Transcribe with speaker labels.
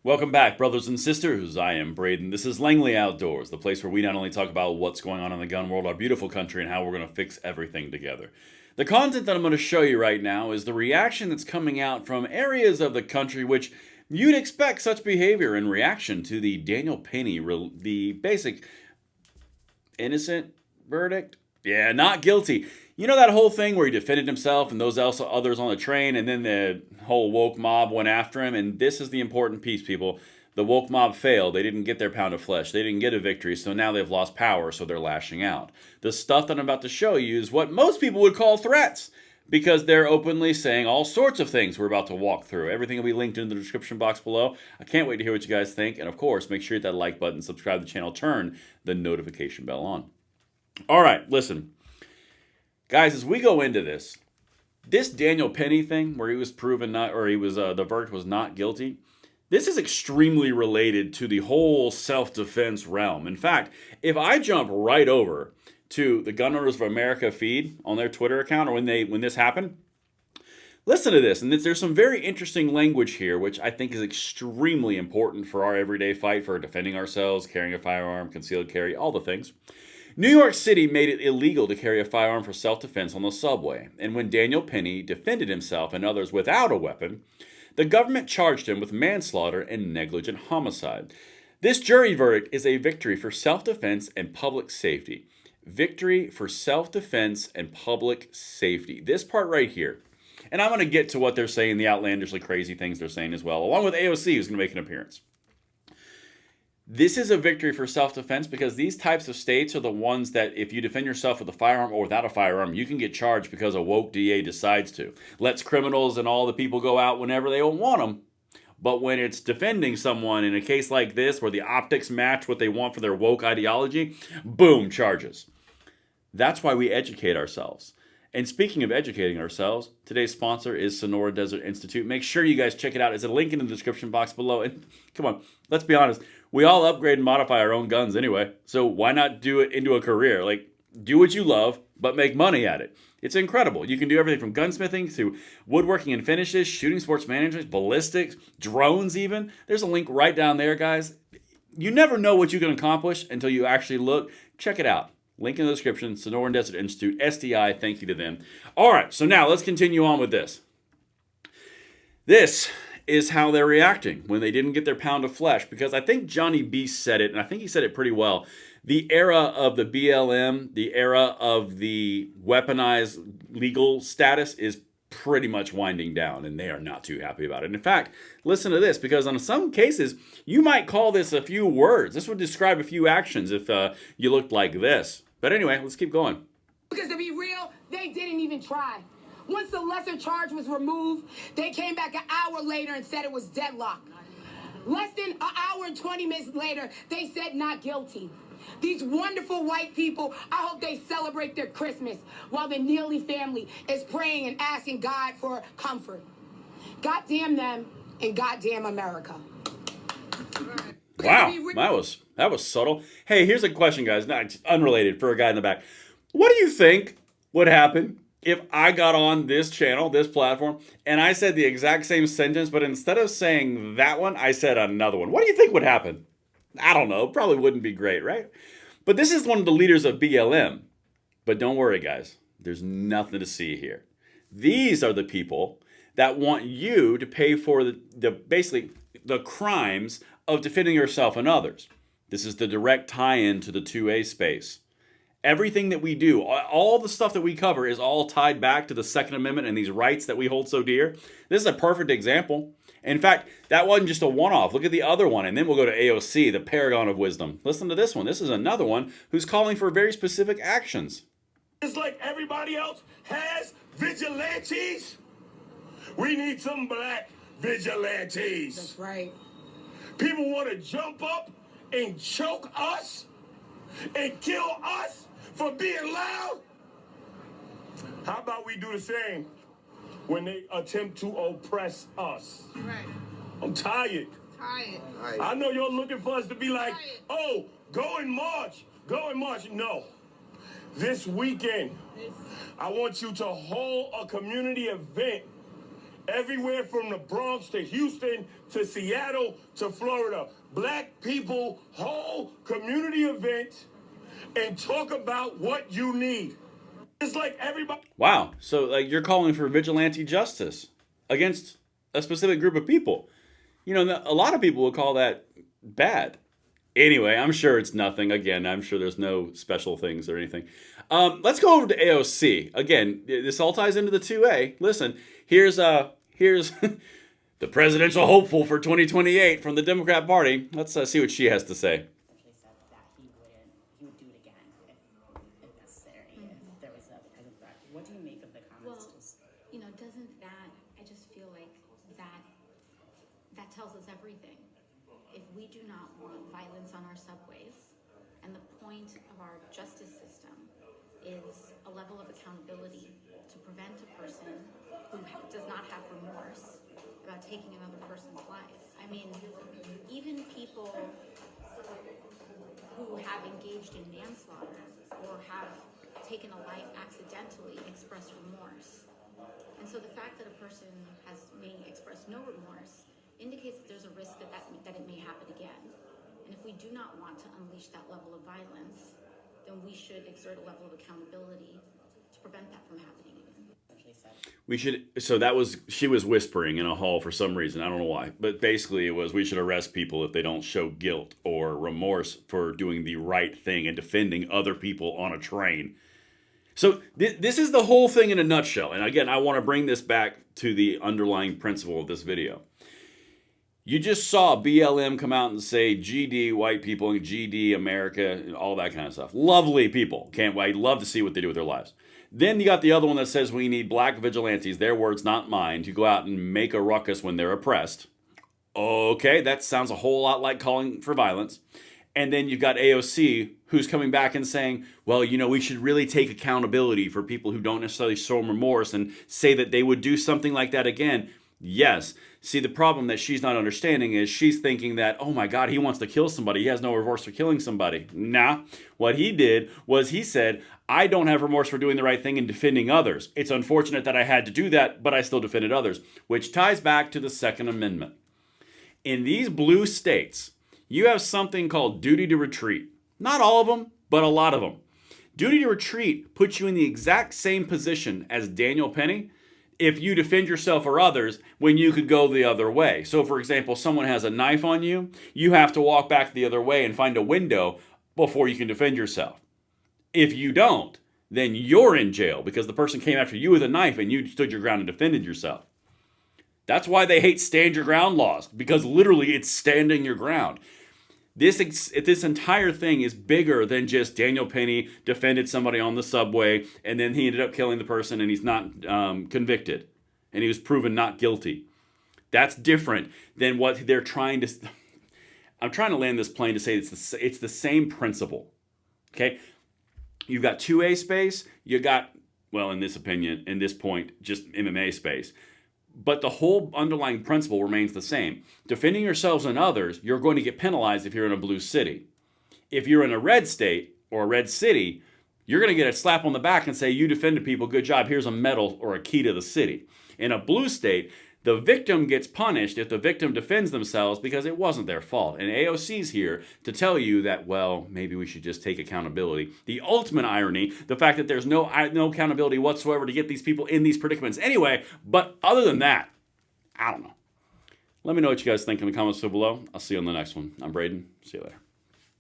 Speaker 1: Welcome back, brothers and sisters. I am Braden. This is Langley Outdoors, the place where we not only talk about what's going on in the gun world, our beautiful country, and how we're going to fix everything together. The content that I'm going to show you right now is the reaction that's coming out from areas of the country which you'd expect such behavior in reaction to the Daniel Penny, the basic innocent verdict? Yeah, not guilty. You know that whole thing where he defended himself and those others on the train, and then the whole woke mob went after him? And this is the important piece, people. The woke mob failed. They didn't get their pound of flesh. They didn't get a victory, so now they've lost power, so they're lashing out. The stuff that I'm about to show you is what most people would call threats, because they're openly saying all sorts of things we're about to walk through. Everything will be linked in the description box below. I can't wait to hear what you guys think. And of course, make sure you hit that like button, subscribe to the channel, turn the notification bell on. All right, listen. Guys, as we go into this Daniel Penny thing where he was proven not, or he was, the verdict was not guilty, this is extremely related to the whole self-defense realm. In fact, if I jump right over to the Gun Owners of America feed on their Twitter account, or when this happened, listen to this. And there's some very interesting language here, which I think is extremely important for our everyday fight for defending ourselves, carrying a firearm, concealed carry, all the things. New York City made it illegal to carry a firearm for self-defense on the subway, and when Daniel Penny defended himself and others without a weapon, the government charged him with manslaughter and negligent homicide. This jury verdict is a victory for self-defense and public safety. Victory for self-defense and public safety. This part right here. And I'm going to get to what they're saying, the outlandishly crazy things they're saying as well, along with AOC, who's going to make an appearance. This is a victory for self-defense because these types of states are the ones that if you defend yourself with a firearm or without a firearm, you can get charged because a woke DA decides to. Lets criminals and all the people go out whenever they want them. But when it's defending someone in a case like this where the optics match what they want for their woke ideology, boom, charges. That's why we educate ourselves. And speaking of educating ourselves, today's sponsor is Sonora Desert Institute. Make sure you guys check it out. There's a link in the description box below. And come on, let's be honest. We all upgrade and modify our own guns anyway. So why not do it into a career? Like, do what you love, but make money at it. It's incredible. You can do everything from gunsmithing to woodworking and finishes, shooting sports management, ballistics, drones even. There's a link right down there, guys. You never know what you can accomplish until you actually look. Check it out. Link in the description, Sonora Desert Institute, SDI, thank you to them. All right, so now let's continue on with this. This is how they're reacting when they didn't get their pound of flesh, because I think Johnny B said it, and I think he said it pretty well. The era of the BLM, the era of the weaponized legal status is pretty much winding down, and they are not too happy about it. In fact, listen to this, because in some cases, you might call this a few words. This would describe a few actions if you looked like this. But anyway, let's keep going.
Speaker 2: Because to be real, they didn't even try. Once the lesser charge was removed, they came back an hour later and said it was deadlock. Less than an hour and 20 minutes later, they said not guilty. These wonderful white people, I hope they celebrate their Christmas while the Neely family is praying and asking God for comfort. Goddamn them and goddamn America.
Speaker 1: Wow, that was subtle. Hey, here's a question, guys. Not unrelated for a guy in the back. What do you think would happen if I got on this channel, this platform, and I said the exact same sentence, but instead of saying that one, I said another one? What do you think would happen? I don't know. Probably wouldn't be great, right? But this is one of the leaders of BLM. But don't worry, guys. There's nothing to see here. These are the people that want you to pay for basically the crimes of defending yourself and others. This is the direct tie-in to the 2A space. Everything that we do, all the stuff that we cover is all tied back to the Second Amendment and these rights that we hold so dear. This is a perfect example. In fact, that wasn't just a one-off. Look at the other one, and then we'll go to AOC, the paragon of wisdom. Listen to this one. This is another one who's calling for very specific actions.
Speaker 3: Just like everybody else has vigilantes, we need some black vigilantes.
Speaker 2: That's right.
Speaker 3: People want to jump up and choke us and kill us for being loud. How about we do the same when they attempt to oppress us?
Speaker 2: Right.
Speaker 3: I'm tired.
Speaker 2: Tired.
Speaker 3: I know you're looking for us to be like, oh, go and march. Go and march. No. This weekend, I want you to hold a community event Everywhere from the Bronx to Houston to Seattle to Florida. Black people hold community events and talk about what you need. It's like everybody.
Speaker 1: Wow. So like you're calling for vigilante justice against a specific group of people. You know, a lot of people would call that bad. Anyway, I'm sure it's nothing. Again, I'm sure there's no special things or anything. Let's go over to AOC. Again, this all ties into the 2A. Listen, here's the presidential hopeful for 2028 from the Democrat Party. Let's see what she has to say.
Speaker 4: Essentially said that he would do it again if necessary, if there was a present threat. What do you make of the comments?
Speaker 5: Well, doesn't that, I just feel like that tells us everything. If we do not want violence on our subways, and the point of our justice system is a level of accountability to prevent a person who does not have remorse about taking another person's life. I mean, even people who have engaged in manslaughter or have taken a life accidentally express remorse. And so the fact that a person may express no remorse indicates that there's a risk that it may happen again. And if we do not want to unleash that level of violence, then we should exert a level of accountability to prevent that from happening again.
Speaker 1: She was whispering in a hall for some reason. I don't know why. But basically it was, we should arrest people if they don't show guilt or remorse for doing the right thing and defending other people on a train. So this is the whole thing in a nutshell. And again, I want to bring this back to the underlying principle of this video. You just saw BLM come out and say GD white people and GD America and all that kind of stuff. Lovely people. Can't wait. Love to see what they do with their lives. Then you got the other one that says we need black vigilantes, their words, not mine, to go out and make a ruckus when they're oppressed. Okay, that sounds a whole lot like calling for violence. And then you've got AOC, who's coming back and saying, well, we should really take accountability for people who don't necessarily show remorse and say that they would do something like that again. Yes. See, the problem that she's not understanding is she's thinking that, oh my God, he wants to kill somebody. He has no remorse for killing somebody. Nah. What he did was he said, I don't have remorse for doing the right thing and defending others. It's unfortunate that I had to do that, but I still defended others, which ties back to the Second Amendment. In these blue states, you have something called duty to retreat. Not all of them, but a lot of them. Duty to retreat puts you in the exact same position as Daniel Penny if you defend yourself or others when you could go the other way. So, for example, someone has a knife on you, you have to walk back the other way and find a window before you can defend yourself. If you don't, then you're in jail because the person came after you with a knife and you stood your ground and defended yourself. That's why they hate stand your ground laws, because literally it's standing your ground. This entire thing is bigger than just Daniel Penny defended somebody on the subway and then he ended up killing the person and he's not convicted and he was proven not guilty. That's different than what they're trying to... I'm trying to land this plane to say it's the same principle. Okay? You've got 2A space, you got, well, in this opinion, in this point, just MMA space. But the whole underlying principle remains the same. Defending yourselves and others, you're going to get penalized if you're in a blue city. If you're in a red state or a red city, you're going to get a slap on the back and say, you defended people, good job, here's a medal or a key to the city. In a blue state, the victim gets punished if the victim defends themselves because it wasn't their fault. And AOC's here to tell you that, well, maybe we should just take accountability. The ultimate irony, the fact that there's no accountability whatsoever to get these people in these predicaments anyway. But other than that, I don't know. Let me know what you guys think in the comments below. I'll see you on the next one. I'm Braden. See you later.